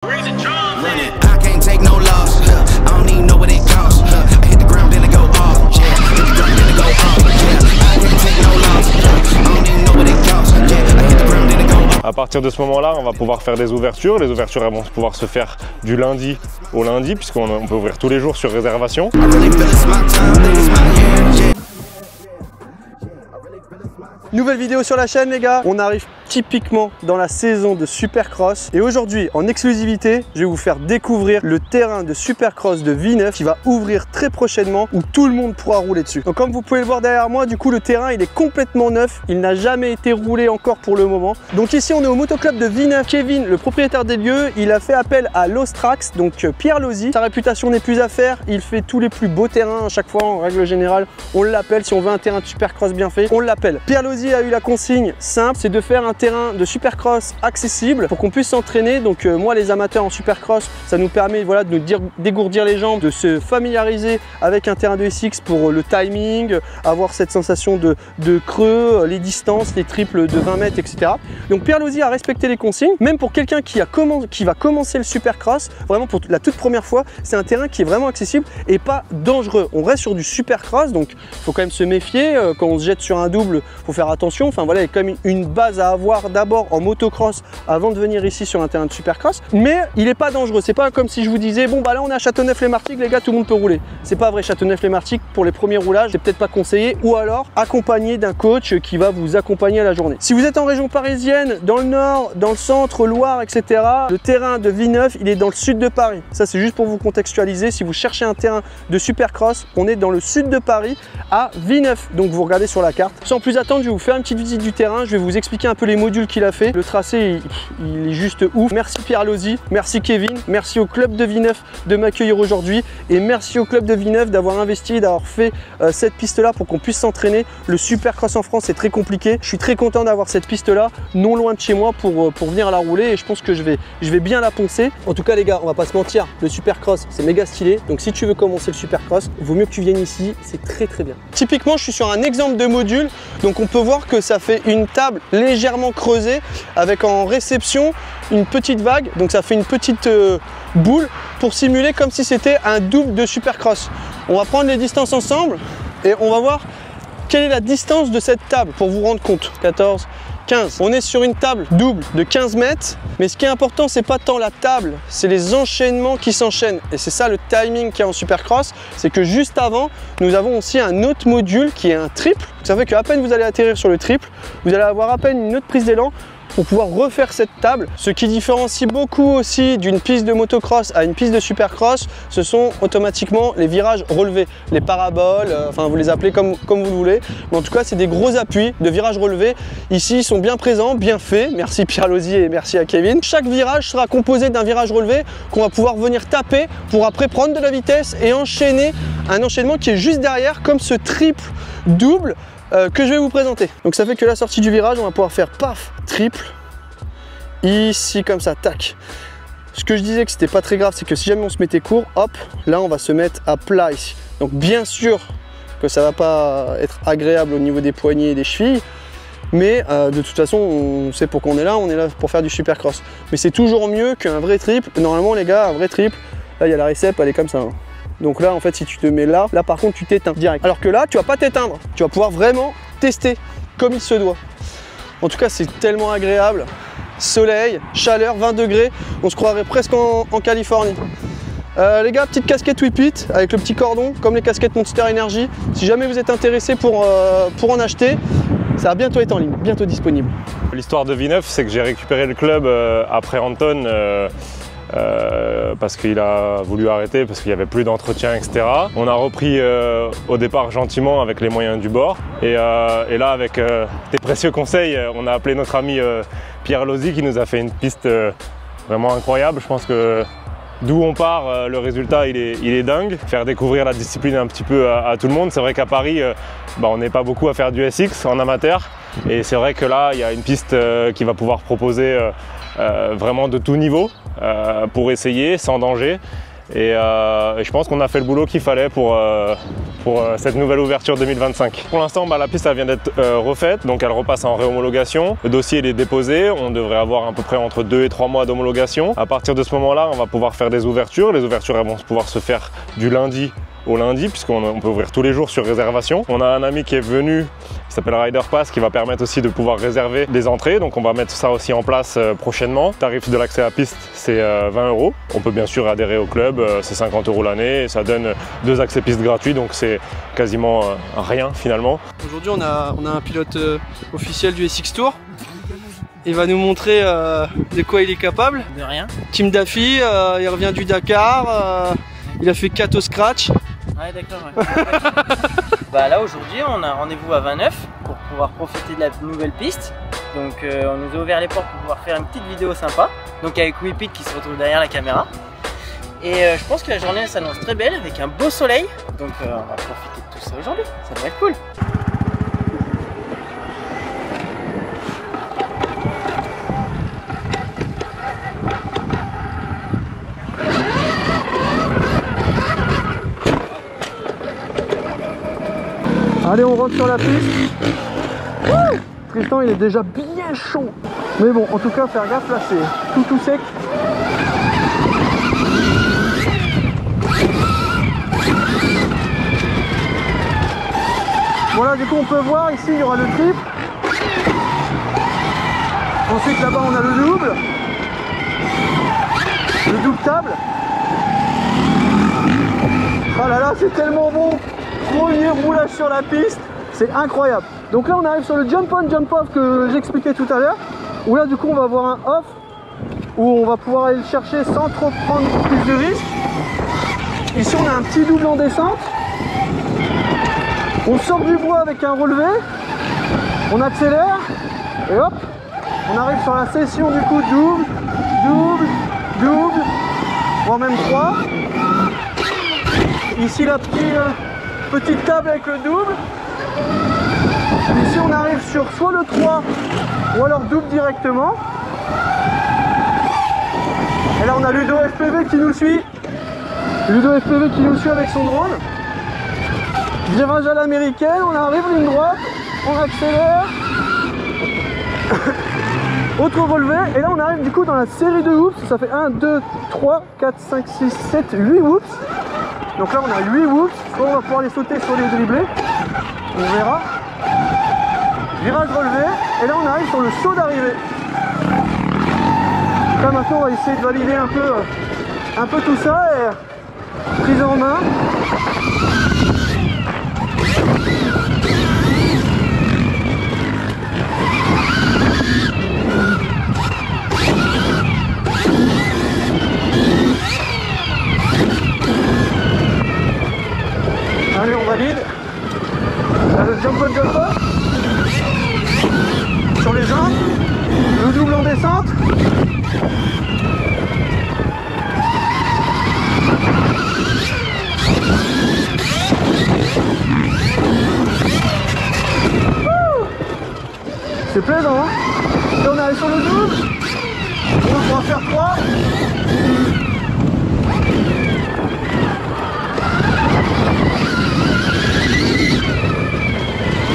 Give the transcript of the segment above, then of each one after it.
À partir de ce moment-là, on va pouvoir faire des ouvertures. Les ouvertures elles vont pouvoir se faire du lundi au lundi, puisqu'on peut ouvrir tous les jours sur réservation. Nouvelle vidéo sur la chaîne les gars, on arrive typiquement dans la saison de Supercross et aujourd'hui en exclusivité je vais vous faire découvrir le terrain de Supercross de Villeneuve qui va ouvrir très prochainement où tout le monde pourra rouler dessus. Donc comme vous pouvez le voir derrière moi, du coup le terrain il est complètement neuf, il n'a jamais été roulé encore pour le moment. Donc ici on est au motoclub de Villeneuve. Kevin, le propriétaire des lieux, il a fait appel à l'Ostrax, donc Pierre Lozzi. Sa réputation n'est plus à faire, il fait tous les plus beaux terrains à chaque fois en règle générale. On l'appelle, si on veut un terrain de Supercross bien fait, on l'appelle. Pierre Lozzi a eu la consigne simple, c'est de faire un terrain de Supercross accessible pour qu'on puisse s'entraîner. Donc moi les amateurs en Supercross, ça nous permet voilà, de nous dégourdir les jambes, de se familiariser avec un terrain de SX pour le timing, avoir cette sensation de creux, les distances, les triples de 20 mètres, etc. Donc Pierre Lozzi a respecté les consignes, même pour quelqu'un qui va commencer le Supercross, vraiment pour la toute première fois, c'est un terrain qui est vraiment accessible et pas dangereux. On reste sur du Supercross, donc il faut quand même se méfier, quand on se jette sur un double, il faut faire attention. Enfin voilà, il y a quand même une base à avoir d'abord en motocross avant de venir ici sur un terrain de Supercross, mais il n'est pas dangereux. C'est pas comme si je vous disais bon bah là on est à Châteauneuf-les-Martigues les gars, tout le monde peut rouler. C'est pas vrai, Châteauneuf-les-Martigues pour les premiers roulages c'est peut-être pas conseillé, ou alors accompagné d'un coach qui va vous accompagner à la journée. Si vous êtes en région parisienne, dans le nord, dans le centre, Loire, etc., le terrain de Villeneuve il est dans le sud de Paris. Ça c'est juste pour vous contextualiser. Si vous cherchez un terrain de Supercross, on est dans le sud de Paris à Villeneuve. Donc vous regardez sur la carte. Sans plus attendre, je vais vous faire une petite visite du terrain, je vais vous expliquer un peu les modules qu'il a fait. Le tracé il est juste ouf. Merci Pierre Lozzi, merci Kevin, merci au club de Villeneuve de m'accueillir aujourd'hui et merci au club de Villeneuve d'avoir investi, d'avoir fait cette piste là pour qu'on puisse s'entraîner. Le Supercross en France c'est très compliqué, je suis très content d'avoir cette piste là non loin de chez moi pour venir la rouler et je pense que je vais bien la poncer. En tout cas les gars, on va pas se mentir, le Supercross c'est méga stylé, donc si tu veux commencer le Supercross, il vaut mieux que tu viennes ici, c'est très bien. Typiquement je suis sur un exemple de module, donc on peut voir que ça fait une table légèrement creusée avec en réception une petite vague, donc ça fait une petite boule pour simuler comme si c'était un double de Supercross. On va prendre les distances ensemble et on va voir quelle est la distance de cette table pour vous rendre compte. 14, 15. On est sur une table double de 15 mètres, mais ce qui est important c'est pas tant la table, c'est les enchaînements qui s'enchaînent et c'est ça le timing qu'il y a en Supercross, c'est que juste avant nous avons aussi un autre module qui est un triple. Ça fait qu'à peine vous allez atterrir sur le triple, vous allez avoir à peine une autre prise d'élan pour pouvoir refaire cette table. Ce qui différencie beaucoup aussi d'une piste de motocross à une piste de Supercross, ce sont automatiquement les virages relevés, les paraboles, enfin vous les appelez comme vous le voulez, mais en tout cas c'est des gros appuis de virages relevés. Ici ils sont bien présents, bien faits, merci Pierre Lozzi et merci à Kevin. Chaque virage sera composé d'un virage relevé qu'on va pouvoir venir taper pour après prendre de la vitesse et enchaîner un enchaînement qui est juste derrière comme ce triple double que je vais vous présenter. Donc ça fait que la sortie du virage, on va pouvoir faire paf, triple, ici comme ça, tac. Ce que je disais que c'était pas très grave, c'est que si jamais on se mettait court, hop, là on va se mettre à plat ici. Donc bien sûr que ça va pas être agréable au niveau des poignets et des chevilles, mais de toute façon on sait pourquoi on est là pour faire du Supercross. Mais c'est toujours mieux qu'un vrai triple. Normalement les gars, un vrai triple, là il y a la récep, elle est comme ça. Hein. Donc là en fait si tu te mets là par contre tu t'éteins direct. Alors que là tu vas pas t'éteindre, tu vas pouvoir vraiment tester comme il se doit. En tout cas c'est tellement agréable, soleil, chaleur, 20 degrés, on se croirait presque en Californie. Les gars, petite casquette Whippet avec le petit cordon comme les casquettes Monster Energy. Si jamais vous êtes intéressé pour en acheter, ça va bientôt être en ligne, bientôt disponible. L'histoire de Villeneuve c'est que j'ai récupéré le club après Anton parce qu'il a voulu arrêter parce qu'il n'y avait plus d'entretien, etc. On a repris au départ gentiment avec les moyens du bord et là avec tes précieux conseils, on a appelé notre ami Pierre Lozzi qui nous a fait une piste vraiment incroyable. Je pense que d'où on part, le résultat il est dingue. Faire découvrir la discipline un petit peu à tout le monde. C'est vrai qu'à Paris, on n'est pas beaucoup à faire du SX en amateur et c'est vrai que là il y a une piste qui va pouvoir proposer vraiment de tout niveau pour essayer sans danger. Et je pense qu'on a fait le boulot qu'il fallait pour cette nouvelle ouverture 2025. Pour l'instant, la piste elle vient d'être refaite, donc elle repasse en réhomologation. Le dossier il est déposé, on devrait avoir à peu près entre 2 et 3 mois d'homologation. À partir de ce moment-là, on va pouvoir faire des ouvertures. Les ouvertures elles vont pouvoir se faire du lundi au lundi, puisqu'on peut ouvrir tous les jours sur réservation. On a un ami qui est venu, qui s'appelle Rider Pass, qui va permettre aussi de pouvoir réserver des entrées, donc on va mettre ça aussi en place prochainement. Le tarif de l'accès à la piste, c'est 20 €. On peut bien sûr adhérer au club, c'est 50 € l'année, et ça donne 2 accès pistes gratuits, donc c'est quasiment rien finalement. Aujourd'hui on a un pilote officiel du SX Tour. Il va nous montrer de quoi il est capable. De rien. Tim Daffy, il revient du Dakar, il a fait 4 au scratch. Ouais, d'accord. Ouais. Bah là aujourd'hui on a rendez-vous à 29 pour pouvoir profiter de la nouvelle piste. Donc on nous a ouvert les portes pour pouvoir faire une petite vidéo sympa. Donc avec Whippet qui se retrouve derrière la caméra. Et je pense que la journée s'annonce très belle avec un beau soleil. Donc on va profiter de tout ça aujourd'hui, ça doit être cool. Allez, on rentre sur la piste. Tristan, il est déjà bien chaud. Mais bon, en tout cas, faire gaffe, là, c'est tout sec. Voilà, du coup, on peut voir, ici, il y aura le trip. Ensuite, là-bas, on a le double table. Oh là là, c'est tellement bon. Premier roulage sur la piste, c'est incroyable. Donc là on arrive sur le jump on, jump off que j'expliquais tout à l'heure, où là du coup on va avoir un off où on va pouvoir aller le chercher sans trop prendre plus de risques. Ici on a un petit double en descente, on sort du bois avec un relevé, on accélère et hop, on arrive sur la session du coup double, voire même 3. Ici la petite table avec le double. Ici on arrive sur soit le 3 ou alors double directement. Et là on a Ludo FPV qui nous suit. Ludo FPV qui nous suit avec son drone. Virage à l'américaine, on arrive ligne droite, on accélère. Autre relevé, et là on arrive du coup dans la série de whoops. Ça fait 1, 2, 3, 4, 5, 6, 7, 8 whoops. Donc là on a 8 whoops, soit on va pouvoir les sauter, soit les dribbler, on verra. Virage relevé, et là on arrive sur le saut d'arrivée. Là maintenant on va essayer de valider un peu tout ça, et prise en main. Allez, on valide. Là, le jump on, jump off. Sur les jambes. Le double en descente. C'est plaisant, hein. Là, on arrive sur le double. On va faire 3.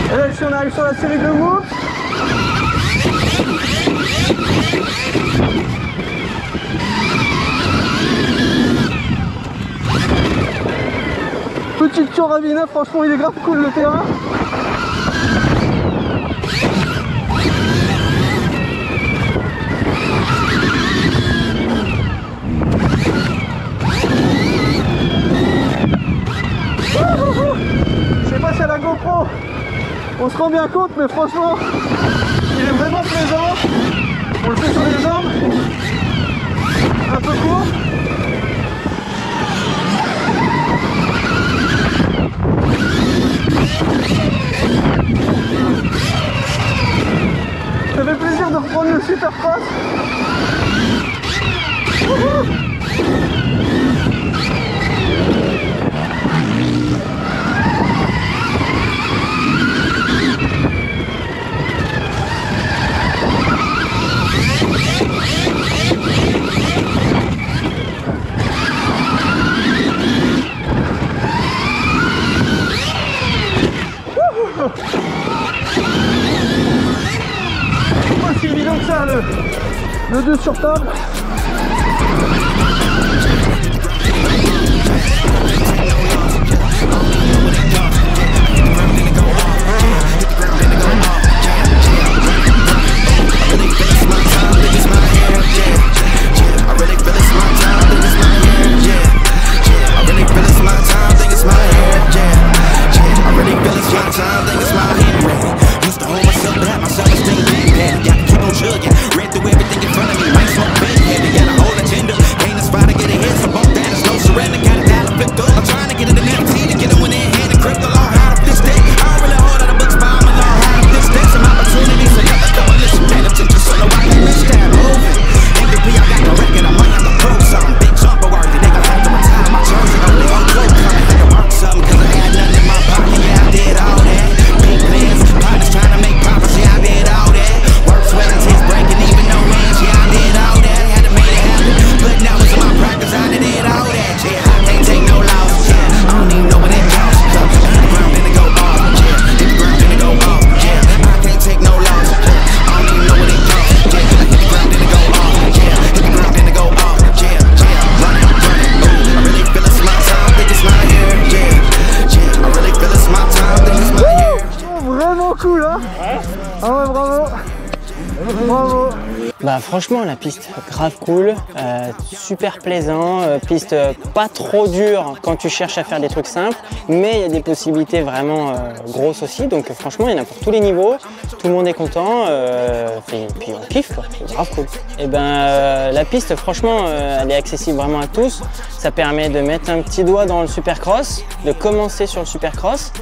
Et là ici on arrive sur la série de whoops. Petite tour à Villeneuve, franchement il est grave cool le terrain. Je sais pas si à la GoPro on se rend bien compte, mais franchement il est vraiment plaisant. On le fait sur les jambes, un peu court. Ça fait plaisir de reprendre le Supercross. 2 sur table. Cool hein. Ouais. Ah ouais, bravo. Bravo. Bah franchement la piste grave cool, super plaisant, piste pas trop dure quand tu cherches à faire des trucs simples, mais il y a des possibilités vraiment grosses aussi, donc franchement il y en a pour tous les niveaux, tout le monde est content, et puis on kiffe quoi, c'est grave cool. Et ben la piste franchement elle est accessible vraiment à tous, ça permet de mettre un petit doigt dans le supercross, de commencer sur le supercross.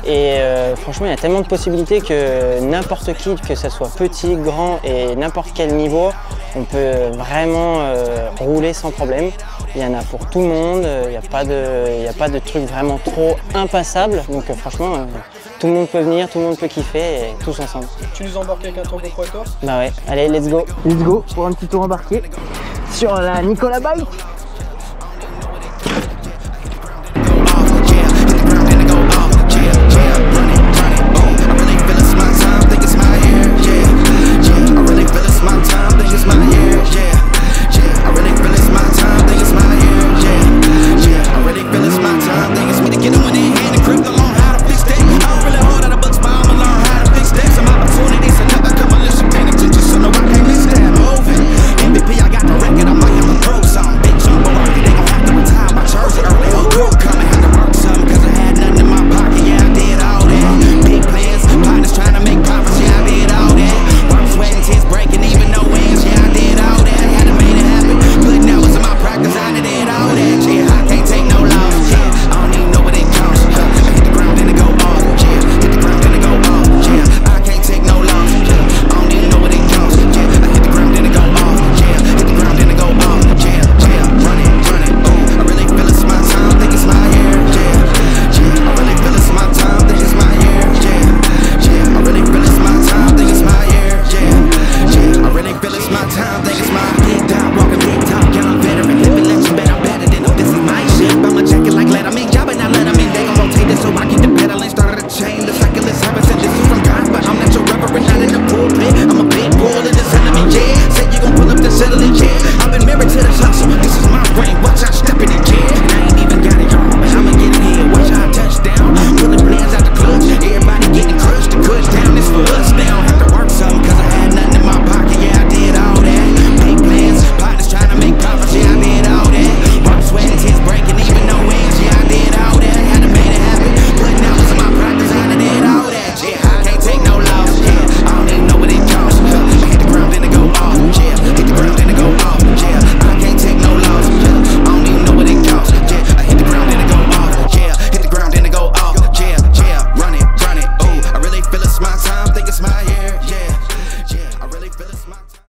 Et franchement, il y a tellement de possibilités que n'importe qui, que ce soit petit, grand et n'importe quel niveau, on peut vraiment rouler sans problème. Il y en a pour tout le monde, il n'y a pas de truc vraiment trop impassable. Donc franchement, tout le monde peut venir, tout le monde peut kiffer et tous ensemble. Tu nous embarques avec un tour GoPro? Bah ouais, allez, let's go. Let's go pour un petit tour embarqué sur la Nicolas Bike.